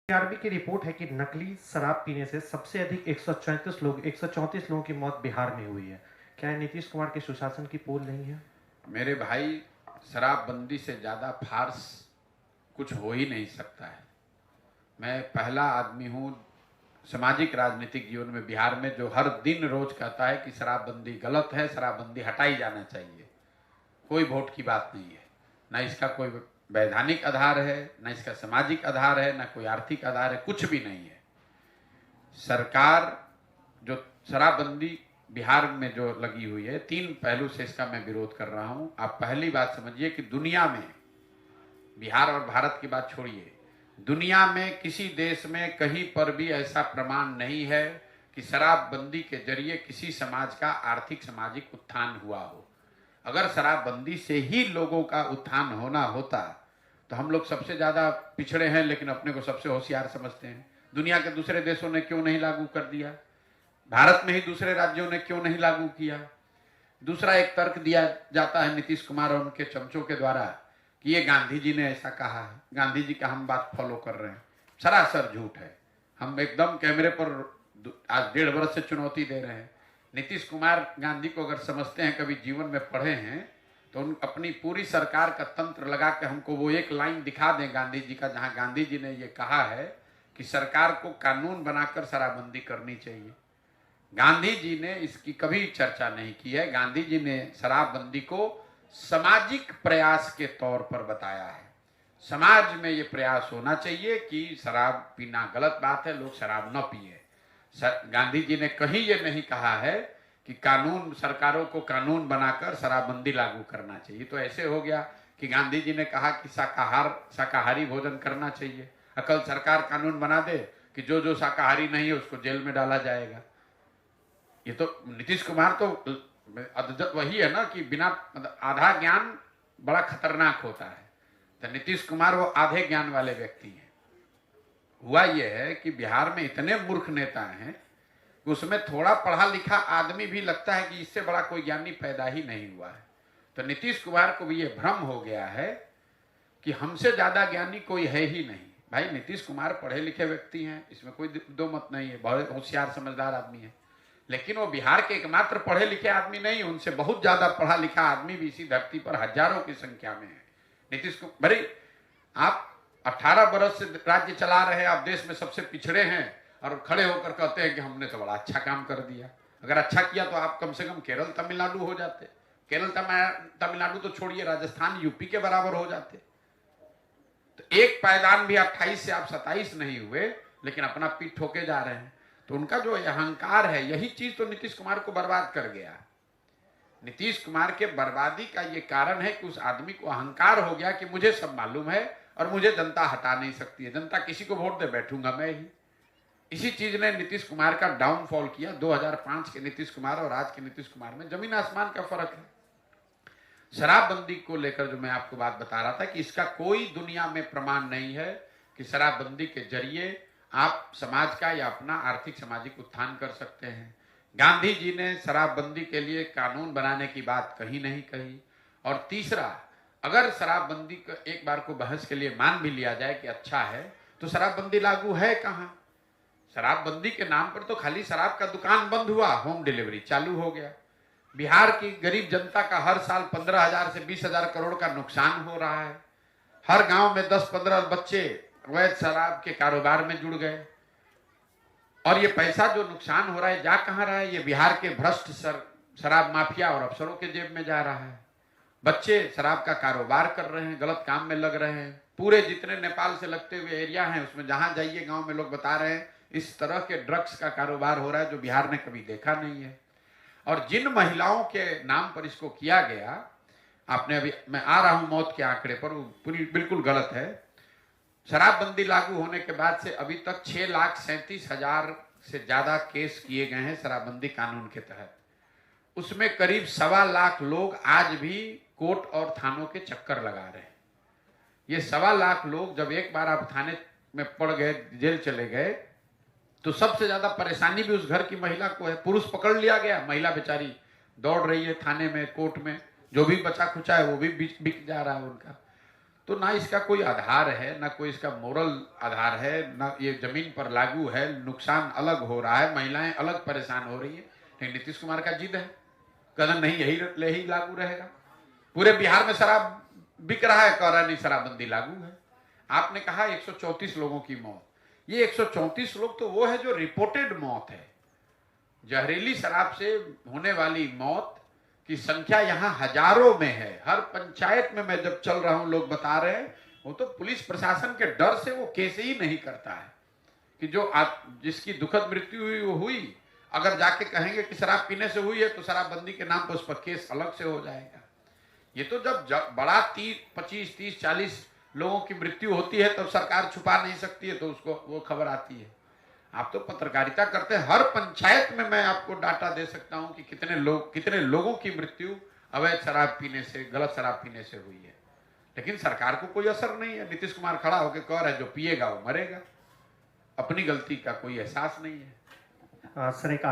RB की report है कि नकली शराब पीने से सबसे अधिक 134 लोगों की मौत बिहार में हुई है। क्या ये नीतीश कुमार के सुशासन की पोल नहीं है? मेरे भाई, शराबबंदी से ज़्यादा फार्स कुछ हो ही नहीं सकता है। मैं पहला आदमी हूँ सामाजिक राजनीतिक जीवन में बिहार में जो हर दिन रोज कहता है कि शराबबंदी गलत है, शराबबंदी हटाई जाना चाहिए। कोई वोट की बात नहीं है, ना इसका कोई वैधानिक आधार है, ना इसका सामाजिक आधार है, ना कोई आर्थिक आधार है, कुछ भी नहीं है। सरकार जो शराबबंदी बिहार में जो लगी हुई है, तीन पहलू से इसका मैं विरोध कर रहा हूं। आप पहली बात समझिए कि दुनिया में, बिहार और भारत की बात छोड़िए, दुनिया में किसी देश में कहीं पर भी ऐसा प्रमाण नहीं है कि शराबबंदी के जरिए किसी समाज का आर्थिक सामाजिक उत्थान हुआ हो। अगर शराबबंदी से ही लोगों का उत्थान होना होता तो हम लोग सबसे ज्यादा पिछड़े हैं, लेकिन अपने को सबसे होशियार समझते हैं। दुनिया के दूसरे देशों ने क्यों नहीं लागू कर दिया? भारत में ही दूसरे राज्यों ने क्यों नहीं लागू किया? दूसरा एक तर्क दिया जाता है नीतीश कुमार और उनके चमचों के द्वारा कि ये गांधी जी ने ऐसा कहा है, गांधी जी का हम बात फॉलो कर रहे हैं। सरासर झूठ है। हम एकदम कैमरे पर आज 1.5 वर्ष से चुनौती दे रहे हैं। नीतीश कुमार गांधी को अगर समझते हैं, कभी जीवन में पढ़े हैं, तो उन अपनी पूरी सरकार का तंत्र लगा के हमको वो एक लाइन दिखा दें गांधी जी का, जहां गांधी जी ने ये कहा है कि सरकार को कानून बनाकर शराबबंदी करनी चाहिए। गांधी जी ने इसकी कभी चर्चा नहीं की है। गांधी जी ने शराबबंदी को सामाजिक प्रयास के तौर पर बताया है। समाज में ये प्रयास होना चाहिए कि शराब पीना गलत बात है, लोग शराब न पिए। गांधी जी ने कहीं ये नहीं कहा है कि कानून, सरकारों को कानून बनाकर शराबबंदी लागू करना चाहिए। तो ऐसे हो गया कि गांधी जी ने कहा कि शाकाहारी भोजन करना चाहिए, कल सरकार कानून बना दे कि जो जो शाकाहारी नहीं है उसको जेल में डाला जाएगा। ये तो नीतीश कुमार तो वही है ना कि बिना आधा ज्ञान बड़ा खतरनाक होता है। तो नीतीश कुमार वो आधे ज्ञान वाले व्यक्ति हैं। हुआ यह है कि बिहार में इतने मूर्ख नेता हैं कि उसमें थोड़ा पढ़ा लिखा आदमी भी लगता है कि इससे बड़ा कोई ज्ञानी पैदा ही नहीं हुआ है। तो नीतीश कुमार को भी ये भ्रम हो गया है कि हमसे ज्यादा ज्ञानी कोई है ही नहीं। भाई, नीतीश कुमार पढ़े लिखे व्यक्ति हैं, इसमें कोई दो मत नहीं है, बहुत होशियार समझदार आदमी है। लेकिन वो बिहार के एकमात्र पढ़े लिखे आदमी नहीं, उनसे बहुत ज्यादा पढ़ा लिखा आदमी भी इसी धरती पर हजारों की संख्या में है। नीतीश कुमार, भाई आप 18 बरस से राज्य चला रहे हैं, आप देश में सबसे पिछड़े हैं और खड़े होकर कहते हैं कि हमने तो बड़ा अच्छा काम कर दिया। अगर अच्छा किया तो आप कम से कम केरल तमिलनाडु हो जाते। केरल तमिलनाडु तो छोड़िए, राजस्थान यूपी के बराबर हो जाते। तो एक पायदान भी 28 से आप 27 नहीं हुए, लेकिन अपना पीठ ठोके जा रहे हैं। तो उनका जो अहंकार है, यही चीज तो नीतीश कुमार को बर्बाद कर गया। नीतीश कुमार के बर्बादी का ये कारण है कि उस आदमी को अहंकार हो गया कि मुझे सब मालूम है और मुझे जनता हटा नहीं सकती है। जनता किसी को वोट दे, बैठूंगा मैं ही। इसी चीज ने नीतीश कुमार का डाउनफॉल किया। 2005 के नीतीश कुमार और आज के नीतीश कुमार में जमीन आसमान का फर्क है। शराबबंदी को लेकर जो मैं आपको बात बता रहा था कि इसका कोई दुनिया में प्रमाण नहीं है कि शराबबंदी के जरिए आप समाज का या अपना आर्थिक सामाजिक उत्थान कर सकते हैं। गांधी जी ने शराबबंदी के लिए कानून बनाने की बात कहीं नहीं कही। और तीसरा, अगर शराबबंदी को एक बार को बहस के लिए मान भी लिया जाए कि अच्छा है, तो शराबबंदी लागू है कहां? शराबबंदी के नाम पर तो खाली शराब का दुकान बंद हुआ, होम डिलीवरी चालू हो गया। बिहार की गरीब जनता का हर साल 15,000 से 20,000 करोड़ का नुकसान हो रहा है। हर गांव में 10-15 बच्चे अवैध शराब के कारोबार में जुड़ गए। और ये पैसा जो नुकसान हो रहा है जा कहां रहा है? ये बिहार के भ्रष्ट शराब माफिया और अफसरों के जेब में जा रहा है। बच्चे शराब का कारोबार कर रहे हैं, गलत काम में लग रहे हैं। पूरे जितने नेपाल से लगते हुए एरिया हैं, उसमें जहां जाइए गांव में लोग बता रहे हैं इस तरह के ड्रग्स का कारोबार हो रहा है जो बिहार ने कभी देखा नहीं है। और जिन महिलाओं के नाम पर इसको किया गया, आपने अभी, मैं आ रहा हूं मौत के आंकड़े पर, वो बिल्कुल गलत है। शराबबंदी लागू होने के बाद से अभी तक 6,37,000 से ज्यादा केस किए गए हैं शराबबंदी कानून के तहत। उसमें करीब 1.25 लाख लोग आज भी कोर्ट और थानों के चक्कर लगा रहे हैं। ये 1.25 लाख लोग जब एक बार आप थाने में पड़ गए, जेल चले गए, तो सबसे ज्यादा परेशानी भी उस घर की महिला को है। पुरुष पकड़ लिया गया, महिला बेचारी दौड़ रही है थाने में, कोर्ट में, जो भी बचा खुचा है वो भी बिक जा रहा है उनका। तो ना इसका कोई आधार है, ना कोई इसका मोरल आधार है, ना ये जमीन पर लागू है। नुकसान अलग हो रहा है, महिलाएं अलग परेशान हो रही है, लेकिन नीतीश कुमार का जिद है, कदम नहीं यही लागू रहेगा। पूरे बिहार में शराब बिक रहा है, कह रहा नहीं शराबबंदी लागू है। आपने कहा 134 लोगों की मौत, ये 134 लोग तो वो है जो रिपोर्टेड मौत है। जहरीली शराब से होने वाली मौत की संख्या यहां हजारों में है। हर पंचायत में मैं जब चल रहा हूं, लोग बता रहे हैं, वो तो पुलिस प्रशासन के डर से वो केस ही नहीं करता है कि जो जिसकी दुखद मृत्यु हुई वो हुई। अगर जाके कहेंगे कि शराब पीने से हुई है तो शराबबंदी के नाम पर उस पर केस अलग से हो जाएगा। ये तो जब बड़ा 25, 30, 40 लोगों की मृत्यु होती है तब सरकार छुपा नहीं सकती है, तो उसको वो खबर आती है। आप तो पत्रकारिता करते हैं, हर पंचायत में मैं आपको डाटा दे सकता हूं कि कितने लोगों की मृत्यु अवैध शराब पीने से, गलत शराब पीने से हुई है। लेकिन सरकार को कोई असर नहीं है। नीतीश कुमार खड़ा होकर कह रहा है जो पिएगा वो मरेगा। अपनी गलती का कोई एहसास नहीं है। सर, एक